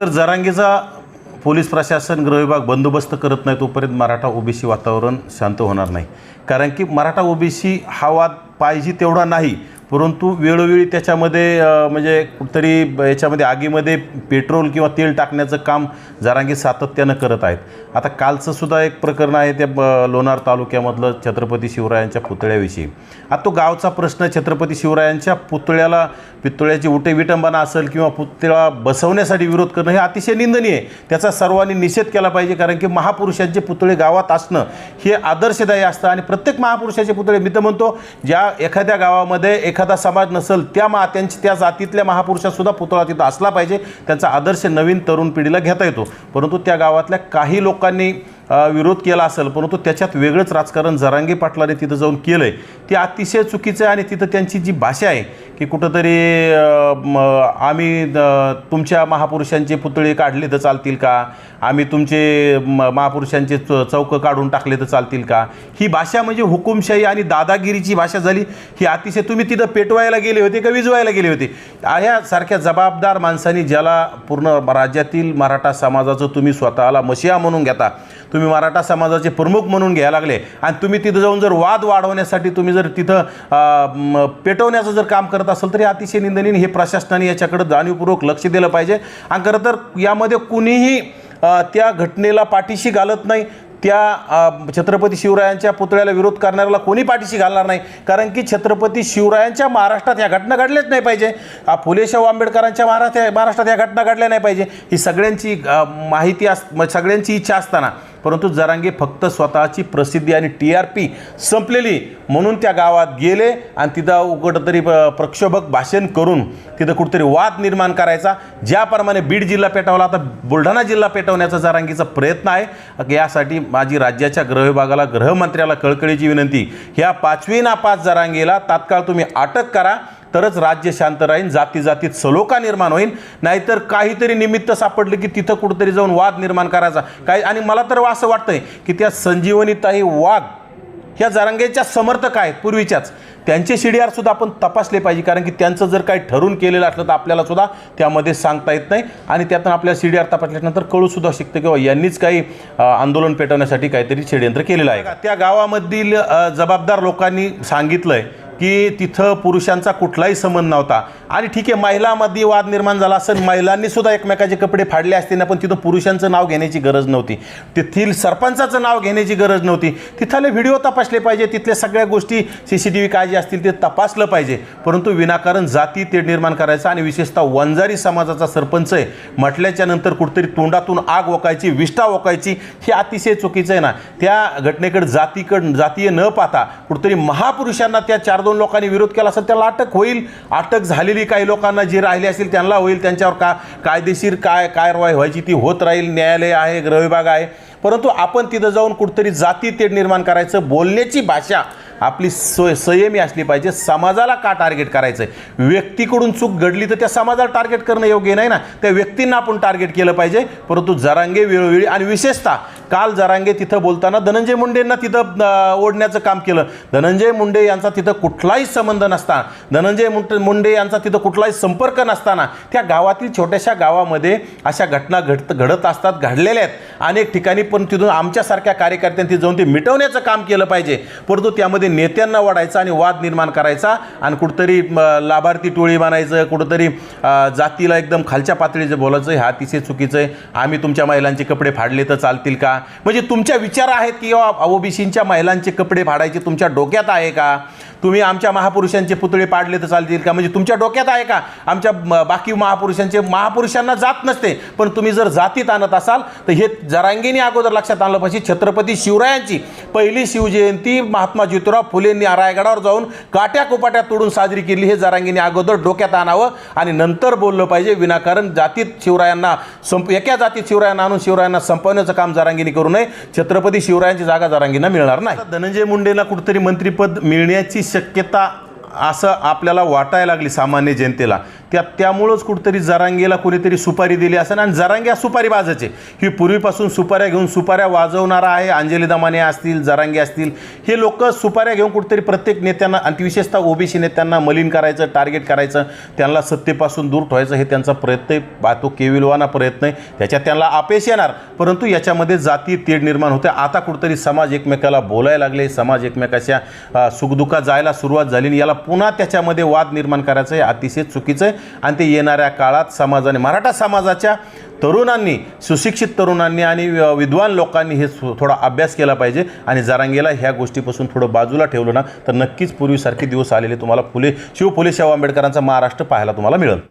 तर जरांगेचा पोलीस प्रशासन गृहविभाग बंदोबस्त करत नाही तोपर्यंत मराठा ओबीसी वातावरण शांत होणार नाही। कारण की मराठा ओबीसी हा वाद पाहिजे तेवढा नाही, परंतु वेळोवेळी त्याच्यामध्ये म्हणजे कुठेतरी याच्यामध्ये आगीमध्ये पेट्रोल किंवा तेल टाकण्याचं काम जरांगे सातत्यानं करत आहेत। आता कालचं सुद्धा एक प्रकरण आहे त्या लोणार तालुक्यामधलं छत्रपती शिवरायांच्या पुतळ्याविषयी। आता तो गावचा प्रश्न, छत्रपती शिवरायांच्या पुतळ्याची विटंबना असेल किंवा पुतळा बसवण्यासाठी विरोध करणं हे अतिशय निंदनीय आहे। त्याचा सर्वांनी निषेध केला पाहिजे, कारण की महापुरुषांचे पुतळे गावात असणं हे आदर्शदायी असतं आणि प्रत्येक महापुरुषाचे पुतळे, मी तर म्हणतो ज्या एखाद्या गावामध्ये एखादा समाज नसेल त्या जातीतल्या महापुरुषासुद्धा पुतळा तिथं असला पाहिजे, त्यांचा आदर्श नवीन तरुण पिढीला घेता येतो। परंतु त्या गावातल्या काही लोकांनी विरोध केला असेल, परंतु त्याच्यात वेगळंच राजकारण जरांगे पाटलाने तिथं जाऊन केलं आहे, ते अतिशय चुकीचं आहे। आणि तिथं त्यांची जी भाषा आहे की कुठंतरी आम्ही तुमच्या महापुरुषांचे पुतळे काढले तर चालतील का, आम्ही तुमचे महापुरुषांचे चौक काढून टाकले तर चालतील का, ही भाषा म्हणजे हुकुमशाही आणि दादागिरीची भाषा झाली ही अतिशय। तुम्ही तिथं पेटवायला गेले होते का विजवायला गेले होते? यासारख्या जबाबदार माणसांनी, ज्याला पूर्ण राज्यातील मराठा समाजाचं तुम्ही स्वतःला मशिया म्हणून घेता, तुम्ही मराठा समाजाचे प्रमुख म्हणून घ्यायला लागले आणि तुम्ही तिथं जाऊन जर वाद वाढवण्यासाठी तुम्ही जर तिथं पेटवण्याचं जर काम करत असाल तर हे अतिशय निंदनीय। हे प्रशासनाने याच्याकडे जाणीवपूर्वक लक्ष दिलं पाहिजे। आणि खरं तर यामध्ये कुणीही त्या घटनेला पाठीशी घालत नाही, त्या छत्रपती शिवरायांच्या पुतळ्याला विरोध करणाऱ्याला कोणी पाठीशी घालणार नाही, कारण की छत्रपती शिवरायांच्या महाराष्ट्रात ह्या घटना घडल्याच नाही पाहिजे, फुले आंबेडकरांच्या महाराष्ट्रात ह्या घटना घडल्या नाही पाहिजे, ही सगळ्यांची माहिती सगळ्यांची इच्छा असताना, परंतु जरांगे फक्त स्वतःची प्रसिद्धी आणि TRP संपलेली म्हणून त्या गावात गेले आणि तिथं कुठंतरी प्रक्षोभक भाषण करून तिथं कुठेतरी वाद निर्माण करायचा। ज्याप्रमाणे बीड जिल्हा पेटवला, आता बुलढाणा जिल्हा पेटवण्याचा जरांगेचा प्रयत्न आहे। यासाठी माझी राज्याच्या गृहविभागाला, गृहमंत्र्याला कळकळीची विनंती, ह्या 5वी नापास जरांगेला तात्काळ तुम्ही अटक करा, तरच राज्य शांत राहील, जातीजातीत सलोखा निर्माण होईल। नाहीतर काहीतरी निमित्त सापडलं की तिथं कुठेतरी जाऊन वाद निर्माण करायचा काय। आणि मला तर असं वाटतंय की त्या संजीवनीताई वाघ ह्या जरांगेच्या समर्थक आहेत पूर्वीच्याच, त्यांचे CDR सुद्धा आपण तपासले पाहिजे, कारण की त्यांचं जर काही ठरून केलेलं असलं तर आपल्याला सुद्धा त्यामध्ये सांगता येत नाही आणि त्यातून आपल्या CDR तपासल्यानंतर कळू सुद्धा शकतं किंवा यांनीच काही आंदोलन पेटवण्यासाठी काहीतरी षडयंत्र केलेलं आहे। त्या गावामधील जबाबदार लोकांनी सांगितलंय की तिथं पुरुषांचा कुठलाही संबंध नव्हता आणि ठीक आहे, महिलांमध्ये वाद निर्माण झाला असेल, महिलांनी सुद्धा एकमेकाचे कपडे फाडले असते ना, पण तिथं पुरुषांचं नाव घेण्याची गरज नव्हती, तेथील सरपंचाचं नाव घेण्याची गरज नव्हती। तिथले व्हिडिओ तपासले पाहिजे, तिथल्या सगळ्या गोष्टी CCTV काय जे असतील ते तपासलं पाहिजे, परंतु विनाकारण जाती तेढ निर्माण करायचं आणि विशेषतः वंजारी समाजाचा सरपंच आहे म्हटल्याच्या नंतर कुठेतरी तोंडातून आग ओकायची, विष्ठा ओकायची, हे अतिशय चुकीचं आहे ना। त्या घटनेकडे जातीय न पाहता कुठेतरी महापुरुषांना त्या 4-2 लोकांनी विरोध केला असेल त्याला अटक होईल, अटक झालेली काही लोकांना जे राहिले असतील त्यांना होईल, त्यांच्यावर कायदेशीर कारवाई व्हायची ती होत राहील, न्यायालय आहे, गृहविभाग आहे। परंतु आपण तिथं जाऊन कुठेतरी जाती तेढ निर्माण करायचं, बोलण्याची भाषा आपली संयमी असली पाहिजे। समाजाला का टार्गेट करायचं आहे? व्यक्तीकडून चूक घडली तर त्या समाजाला टार्गेट करणं योग्य नाही ना, त्या व्यक्तींना आपण टार्गेट केलं पाहिजे। परंतु जरांगे वेळोवेळी आणि विशेषतः काल जरांगे तिथं बोलताना धनंजय मुंडेंना तिथं ओढण्याचं काम केलं। धनंजय मुंडे यांचा तिथं कुठलाही संबंध नसताना, धनंजय मुंडे यांचा तिथं कुठलाही संपर्क नसताना त्या गावातील छोट्याशा गावामध्ये अशा घटना घडत असतात, घडलेल्या आहेत अनेक ठिकाणी, पण तिथून आमच्यासारख्या कार्यकर्त्यांनी जाऊन ते मिटवण्याचं काम केलं पाहिजे। परंतु त्यामध्ये नेत्यांना वाढायचा आणि वाद निर्माण करायचा आणि कुठेतरी लाभार्थी टोळी मानायचं, कुठेतरी जातीला एकदम खालच्या पातळीचं बोलायचं, हे अतिशय चुकीचं आहे। आम्ही तुमच्या महिलांचे कपडे फाडले तर चालतील का? म्हणजे तुमच्या विचार आहेत की ओबीसींच्या महिलांचे कपडे फाडायचे तुमच्या डोक्यात आहे का? तुम्ही आमच्या महापुरुषांचे पुतळे पाडले तर चालतील का? म्हणजे तुमच्या डोक्यात आहे का? आमच्या बाकी महापुरुषांना जात नसते, पण तुम्ही जर जातीत आणत असाल तर हे जरांगेने अगोदर लक्षात आणलं पाहिजे। छत्रपती शिवरायांची पहिली शिवजयंती महात्मा ज्योतिराव फुलेंनी रायगडावर जाऊन काट्या कुपाट्या तोडून साजरी केली, हे जरांगेने अगोदर डोक्यात आणावं आणि नंतर बोललं पाहिजे। विनाकारण जातीत शिवरायांना एका जातीत शिवरायांना आणून शिवरायांना संपवण्याचं काम जरांगेने करू नये। छत्रपती शिवरायांची जागा जरांगेंना मिळणार नाही। धनंजय मुंडेंना कुठेतरी मंत्रिपद मिळण्याची शक्यता असं आपल्याला वाटायला लागली सामान्य जनतेला। त्यामुळंच कुठंतरी जरांगेला कोणीतरी सुपारी दिली असेल आणि जरांगे हा सुपारीबाजाचे ही पूर्वीपासून सुपाऱ्या घेऊन सुपाऱ्या वाजवणारा आहे. अंजली दमाने असतील, जरांगे असतील, हे लोक सुपाऱ्या घेऊन कुठेतरी प्रत्येक नेत्यांना आणि विशेषतः ओबीसी नेत्यांना मलिन करायचं, टार्गेट करायचं, त्यांना सत्तेपासून दूर ठेवायचं हे त्यांचा प्रयत्न आहे. तो केविलवाना प्रयत्न आहे, त्याच्यात त्यांना अपयश येणार, परंतु याच्यामध्ये जाती तेढ निर्माण होते. आता कुठेतरी समाज एकमेकाला बोलायला लागले, समाज एकमेकाच्या सुखदुःखात जायला सुरुवात झाली. याला पुन्हा त्याच्यामध्ये वाद निर्माण करायचं आहे, अतिशय चुकीचं आहे. आणि ते येणाऱ्या काळात समाजाने, मराठा समाजाच्या तरुणांनी, सुशिक्षित तरुणांनी आणि विद्वान लोकांनी हे थोडा अभ्यास केला पाहिजे आणि जरांगेला ह्या गोष्टीपासून थोडं बाजूला ठेवलं ना तर नक्कीच पूर्वीसारखे दिवस आलेले तुम्हाला शिव फुले शाहू आंबेडकरांचा महाराष्ट्र पाहायला तुम्हाला मिळेल.